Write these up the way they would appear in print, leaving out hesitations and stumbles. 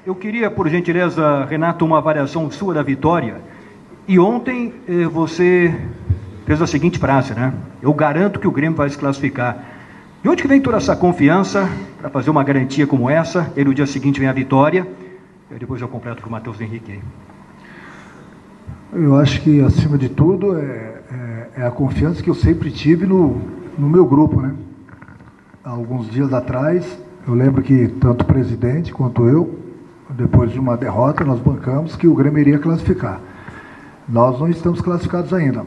Eu queria, por gentileza, Renato, uma avaliação sua da vitória. E ontem você fez a seguinte frase, né? Eu garanto que o Grêmio vai se classificar. De onde que vem toda essa confiança para fazer uma garantia como essa? E no dia seguinte vem a vitória. E depois eu completo com o Matheus Henrique aí. Eu acho que, acima de tudo, é a confiança que eu sempre tive no meu grupo, né? Há alguns dias atrás, eu lembro que tanto o presidente quanto eu, depois de uma derrota, nós bancamos que o Grêmio iria classificar. Nós não estamos classificados ainda,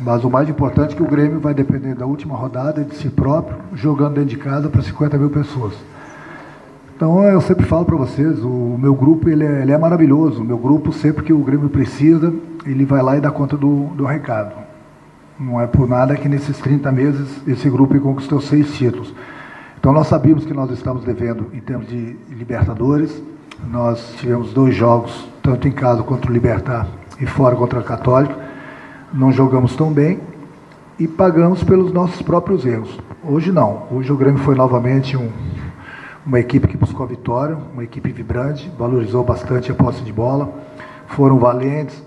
mas o mais importante é que o Grêmio vai depender da última rodada de si próprio, jogando dentro de casa para 50 mil pessoas. Então, eu sempre falo para vocês, o meu grupo ele é maravilhoso. O meu grupo, sempre que o Grêmio precisa, ele vai lá e dá conta do recado. Não é por nada que nesses 30 meses esse grupo conquistou 6 títulos. Então, nós sabíamos que nós estamos devendo em termos de Libertadores. Nós tivemos 2 jogos, tanto em casa contra o Libertad e fora contra a Católica. Não jogamos tão bem e pagamos pelos nossos próprios erros. Hoje não. Hoje o Grêmio foi novamente uma equipe que buscou a vitória, uma equipe vibrante, valorizou bastante a posse de bola, foram valentes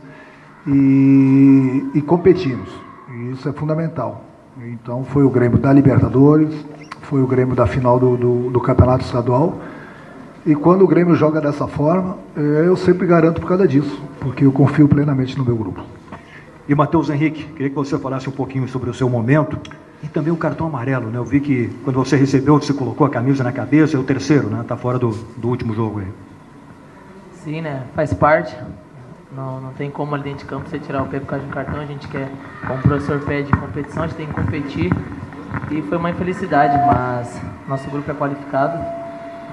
e competimos. E isso é fundamental. Então foi o Grêmio da Libertadores, foi o Grêmio da final do Campeonato Estadual. E quando o Grêmio joga dessa forma, eu sempre garanto por causa disso, porque eu confio plenamente no meu grupo. E Matheus Henrique, queria que você falasse um pouquinho sobre o seu momento e também o cartão amarelo, né? Eu vi que quando você recebeu, você colocou a camisa na cabeça, é o terceiro, né? Tá fora do último jogo aí. Sim, né? Faz parte. Não tem como ali dentro de campo você tirar o pé por causa de um cartão. A gente quer, como o professor pede competição, a gente tem que competir. E foi uma infelicidade, mas nosso grupo é qualificado.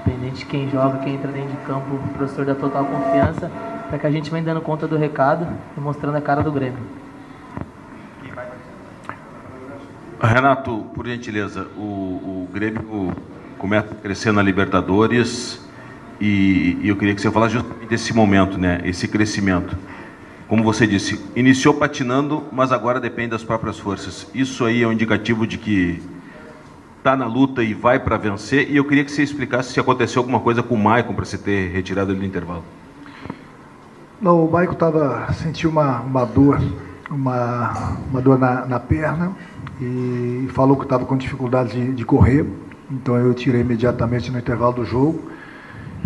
Independente de quem joga, quem entra dentro de campo, o professor dá total confiança para que a gente venha dando conta do recado e mostrando a cara do Grêmio. Renato, por gentileza, o Grêmio começa a crescer na Libertadores e eu queria que você falasse justamente desse momento, né? Esse crescimento. Como você disse, iniciou patinando, mas agora depende das próprias forças. Isso aí é um indicativo de que está na luta e vai para vencer. E eu queria que você explicasse se aconteceu alguma coisa com o Maicon para você ter retirado ele do intervalo. Não, o Maicon sentiu uma dor, uma dor na perna e falou que estava com dificuldade de correr. Então eu tirei imediatamente no intervalo do jogo,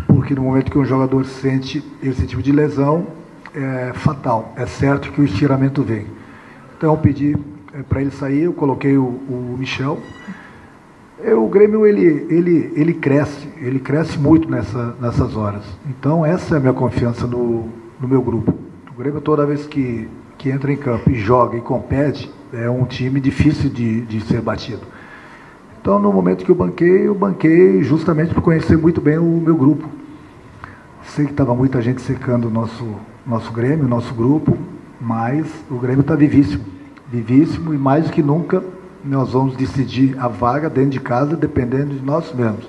porque no momento que um jogador sente esse tipo de lesão, é fatal. É certo que o estiramento vem. Então eu pedi para ele sair, eu coloquei o Michel. O Grêmio ele cresce muito nessas horas. Então essa é a minha confiança no meu grupo. O Grêmio, toda vez que entra em campo e joga e compete, é um time difícil de ser batido. Então, no momento que eu banquei justamente por conhecer muito bem o meu grupo. Sei que estava muita gente secando o nosso Grêmio, o nosso grupo, mas o Grêmio está vivíssimo e mais do que nunca nós vamos decidir a vaga dentro de casa, dependendo de nós mesmos.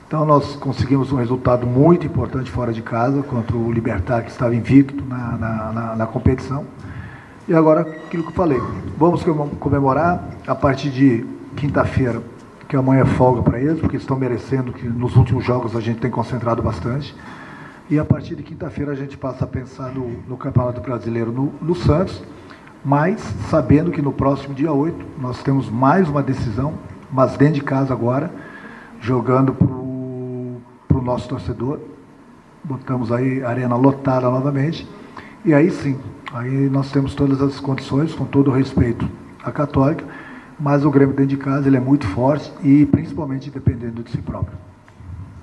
Então, nós conseguimos um resultado muito importante fora de casa, contra o Libertad, que estava invicto na competição. E agora, aquilo que eu falei, vamos comemorar a partir de quinta-feira, que amanhã é folga para eles, porque estão merecendo, que nos últimos jogos a gente tem concentrado bastante. E a partir de quinta-feira a gente passa a pensar no Campeonato Brasileiro no Santos, mas sabendo que no próximo dia 8 nós temos mais uma decisão, mas dentro de casa agora, jogando para o nosso torcedor. Botamos aí a arena lotada novamente, e aí sim, aí nós temos todas as condições, com todo o respeito à Católica, mas o Grêmio dentro de casa ele é muito forte e principalmente dependendo de si próprio.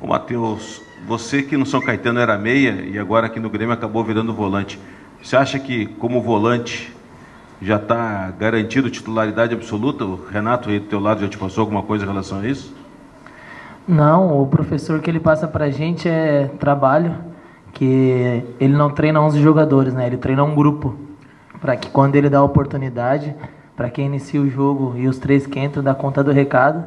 Ô Matheus, você que no São Caetano era meia e agora aqui no Grêmio acabou virando volante. Você acha que como volante já está garantido titularidade absoluta? O Renato aí do teu lado já te passou alguma coisa em relação a isso? Não, o professor que ele passa pra gente é trabalho, que ele não treina 11 jogadores, né? Ele treina um grupo, para que quando ele dá a oportunidade, para quem inicia o jogo e os 3 que entram, dá conta do recado,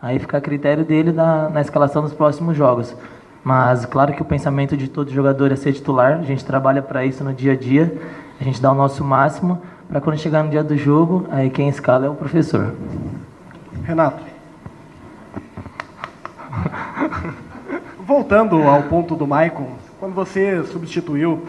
aí fica a critério dele na escalação dos próximos jogos. Mas claro que o pensamento de todo jogador é ser titular, a gente trabalha para isso no dia a dia, a gente dá o nosso máximo, para quando chegar no dia do jogo, aí quem escala é o professor. Renato. voltando ao ponto do Maicon, quando você substituiu,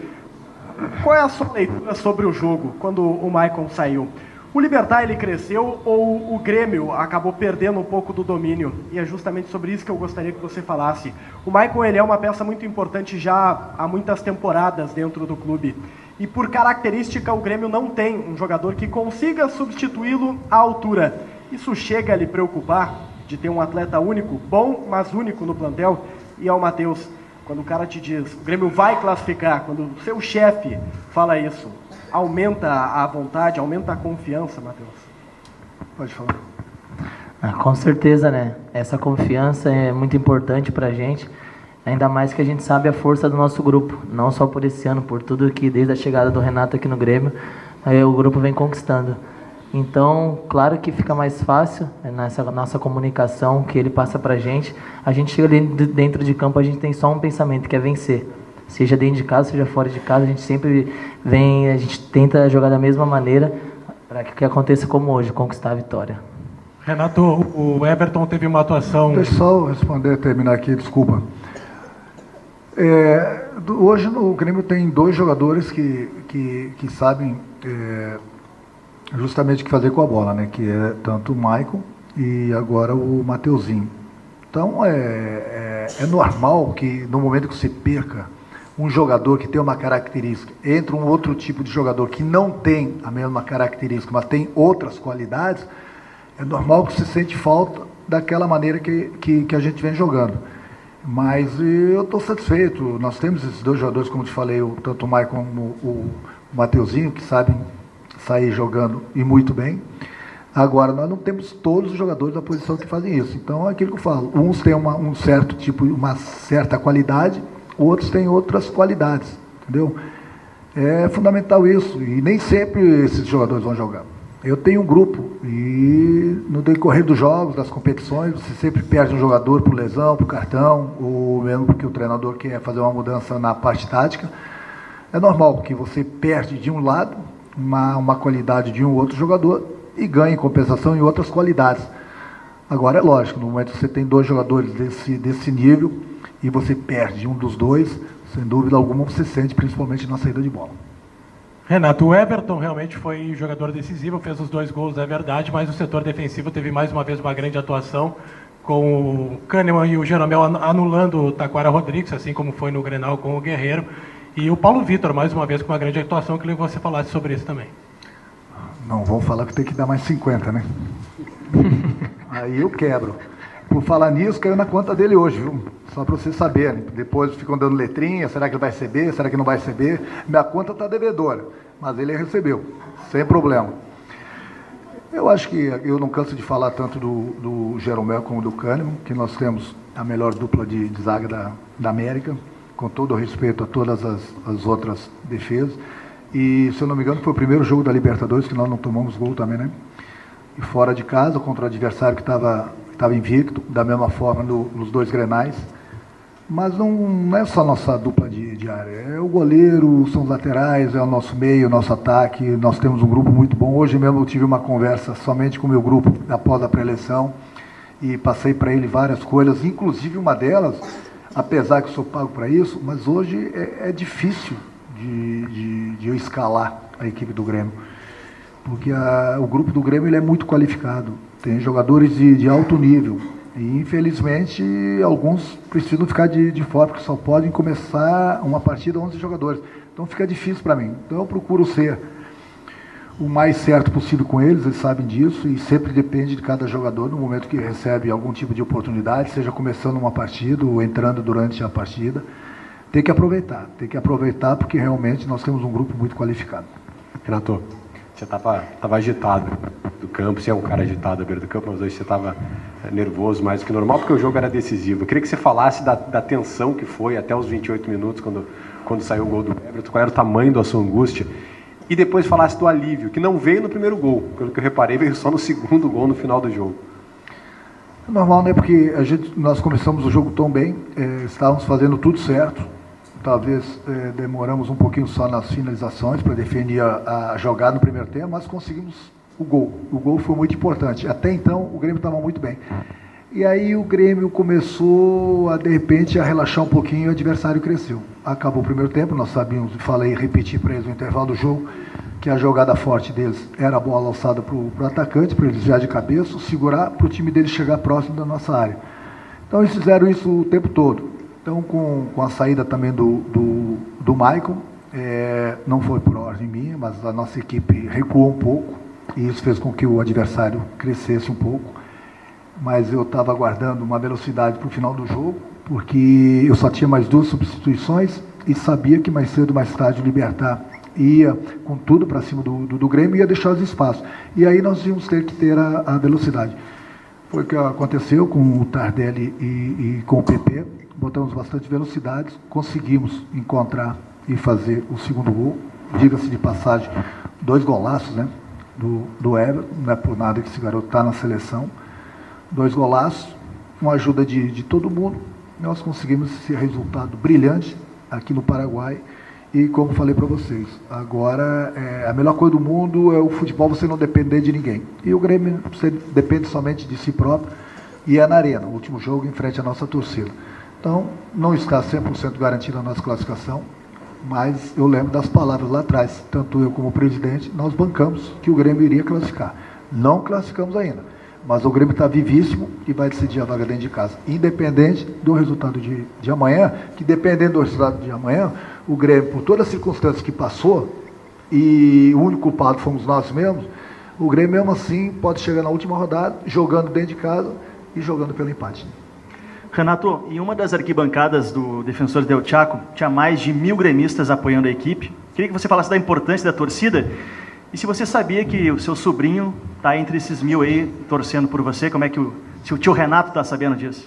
qual é a sua leitura sobre o jogo, quando o Maicon saiu? O Libertad, ele cresceu ou o Grêmio acabou perdendo um pouco do domínio? E é justamente sobre isso que eu gostaria que você falasse. O Maicon, ele é uma peça muito importante já há muitas temporadas dentro do clube. E por característica, o Grêmio não tem um jogador que consiga substituí-lo à altura. Isso chega a lhe preocupar, de ter um atleta único, bom, mas único no plantel? E ao Matheus, quando o cara te diz, o Grêmio vai classificar, quando o seu chefe fala isso, aumenta a vontade, aumenta a confiança, Matheus? Pode falar. Com certeza, né? Essa confiança é muito importante pra gente, ainda mais que a gente sabe a força do nosso grupo, não só por esse ano, por tudo que desde a chegada do Renato aqui no Grêmio, o grupo vem conquistando. Então, claro que fica mais fácil nessa nossa comunicação que ele passa pra gente. A gente chega ali dentro de campo, a gente tem só um pensamento, que é vencer. Seja dentro de casa, seja fora de casa, a gente sempre vem, a gente tenta jogar da mesma maneira para que aconteça como hoje, conquistar a vitória. Renato, o Everton teve uma atuação... Deixa eu só responder, terminar aqui, desculpa. Hoje o Grêmio tem 2 jogadores que sabem justamente o que fazer com a bola, né? Que é tanto o Maicon e agora o Mateuzinho. Então é normal que no momento que você perca um jogador que tem uma característica, entra um outro tipo de jogador que não tem a mesma característica, mas tem outras qualidades, é normal que você sente falta daquela maneira que a gente vem jogando. Mas eu estou satisfeito. Nós temos esses 2 jogadores, como te falei, tanto o Maicon como o Mateuzinho, que sabem sair jogando e muito bem. Agora, nós não temos todos os jogadores da posição que fazem isso. Então, é aquilo que eu falo. Uns têm um certo tipo, uma certa qualidade, outros têm outras qualidades, entendeu? É fundamental isso. E nem sempre esses jogadores vão jogar. Eu tenho um grupo e no decorrer dos jogos, das competições, você sempre perde um jogador por lesão, por cartão, ou mesmo porque o treinador quer fazer uma mudança na parte tática. É normal que você perde de um lado uma qualidade de um outro jogador e ganha em compensação em outras qualidades. Agora é lógico, no momento que você tem 2 jogadores desse nível e você perde um dos 2, sem dúvida alguma você sente, principalmente na saída de bola. Renato, o Everton realmente foi jogador decisivo, fez os 2 gols, é verdade, mas o setor defensivo teve mais uma vez uma grande atuação, com o Kahneman e o Jeromel anulando o Taquara Rodrigues, assim como foi no Grenal com o Guerreiro, e o Paulo Vitor, mais uma vez, com uma grande atuação, queria que você falasse sobre isso também. Não, vamos falar que tem que dar mais 50, né? Aí eu quebro. Por falar nisso, caiu na conta dele hoje, viu? Só para vocês saberem. Depois ficam dando letrinha, será que ele vai receber, será que não vai receber? Minha conta está devedora, mas ele recebeu, sem problema. Eu acho que eu não canso de falar tanto do Jeromel como do Kahneman, que nós temos a melhor dupla de zaga da América, com todo o respeito a todas as outras defesas. E, se eu não me engano, foi o primeiro jogo da Libertadores que nós não tomamos gol também, né? E fora de casa, contra o adversário que estava invicto, da mesma forma nos 2 grenais. Mas não é só a nossa dupla de área, é o goleiro, são os laterais, é o nosso meio, o nosso ataque. Nós temos um grupo muito bom. Hoje mesmo eu tive uma conversa somente com o meu grupo após a pré-eleição e passei para ele várias coisas, inclusive uma delas, apesar que eu sou pago para isso, mas hoje é difícil de eu escalar a equipe do Grêmio, porque o grupo do Grêmio ele é muito qualificado, tem jogadores de alto nível e infelizmente alguns precisam ficar de fora, porque só podem começar uma partida 11 jogadores, então fica difícil para mim. Então eu procuro ser o mais certo possível com eles sabem disso, e sempre depende de cada jogador no momento que recebe algum tipo de oportunidade, seja começando uma partida ou entrando durante a partida. Tem que aproveitar porque realmente nós temos um grupo muito qualificado. Renato, você estava agitado do campo, você é um cara agitado à beira do campo, mas hoje você estava nervoso mais do que normal, porque o jogo era decisivo. Eu queria que você falasse da tensão que foi até os 28 minutos, quando saiu o gol do Everton, qual era o tamanho da sua angústia, e depois falasse do alívio, que não veio no primeiro gol, pelo que eu reparei, veio só no segundo gol no final do jogo. É normal, né? Porque nós começamos o jogo tão bem, estávamos fazendo tudo certo. Talvez demoramos um pouquinho só nas finalizações para definir a jogada no primeiro tempo, mas conseguimos o gol. O gol foi muito importante. Até então, o Grêmio estava muito bem. E aí o Grêmio começou a, de repente, a relaxar um pouquinho e o adversário cresceu. Acabou o primeiro tempo, nós sabíamos, falei e repeti para eles no intervalo do jogo, que a jogada forte deles era a bola alçada para o atacante, para eles já de cabeça, segurar, para o time deles chegar próximo da nossa área. Então eles fizeram isso o tempo todo. Então com a saída também do Maicon, não foi por ordem minha, mas a nossa equipe recuou um pouco, e isso fez com que o adversário crescesse um pouco. Mas eu estava aguardando uma velocidade para o final do jogo, porque eu só tinha mais 2 substituições e sabia que mais cedo ou mais tarde o Libertad ia com tudo para cima do Grêmio e ia deixar os espaços. E aí nós íamos ter que ter a velocidade. Foi o que aconteceu com o Tardelli e com o PP. Botamos bastante velocidade, conseguimos encontrar e fazer o segundo gol. Diga-se de passagem, 2 golaços, né, do Everton. Não é por nada que esse garoto está na seleção. 2 golaços, com a ajuda de todo mundo. Nós conseguimos esse resultado brilhante aqui no Paraguai. E como falei para vocês, agora a melhor coisa do mundo é o futebol, você não depender de ninguém. E o Grêmio, você depende somente de si próprio, e é na Arena, o último jogo em frente à nossa torcida. Então, não está 100% garantida a nossa classificação, mas eu lembro das palavras lá atrás, tanto eu como o presidente, nós bancamos que o Grêmio iria classificar. Não classificamos ainda, mas o Grêmio está vivíssimo e vai decidir a vaga dentro de casa, independente do resultado de amanhã, que dependendo do resultado de amanhã, o Grêmio, por todas as circunstâncias que passou, e o único culpado fomos nós mesmos, o Grêmio mesmo assim pode chegar na última rodada, jogando dentro de casa e jogando pelo empate. Renato, em uma das arquibancadas do Defensores del Chaco, tinha mais de 1.000 gremistas apoiando a equipe. Queria que você falasse da importância da torcida e se você sabia que o seu sobrinho está entre esses 1.000 aí, torcendo por você. Como é que se o tio Renato está sabendo disso?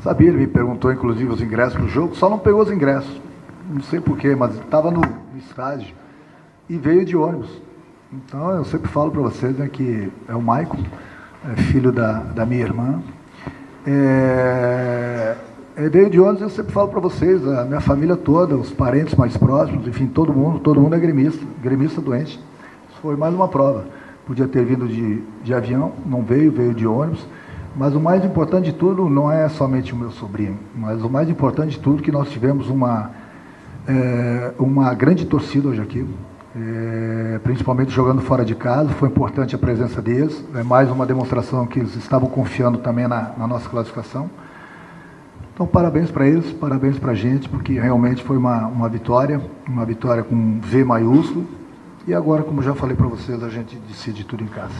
Sabia, ele me perguntou inclusive os ingressos para o jogo, só não pegou os ingressos. Não sei porquê, mas estava no estádio e veio de ônibus. Então eu sempre falo para vocês, né, que é o Maicon, filho da minha irmã. Veio de ônibus, eu sempre falo para vocês, a minha família toda, os parentes mais próximos, enfim, todo mundo é gremista doente. Isso foi mais uma prova. Podia ter vindo de avião, não veio de ônibus. Mas o mais importante de tudo não é somente o meu sobrinho, mas o mais importante de tudo é que nós tivemos uma grande torcida hoje aqui, principalmente jogando fora de casa. Foi importante a presença deles, é mais uma demonstração que eles estavam confiando também na nossa classificação. Então parabéns para eles, parabéns para a gente, porque realmente foi uma vitória com V maiúsculo, e agora, como já falei para vocês, a gente decide tudo em casa.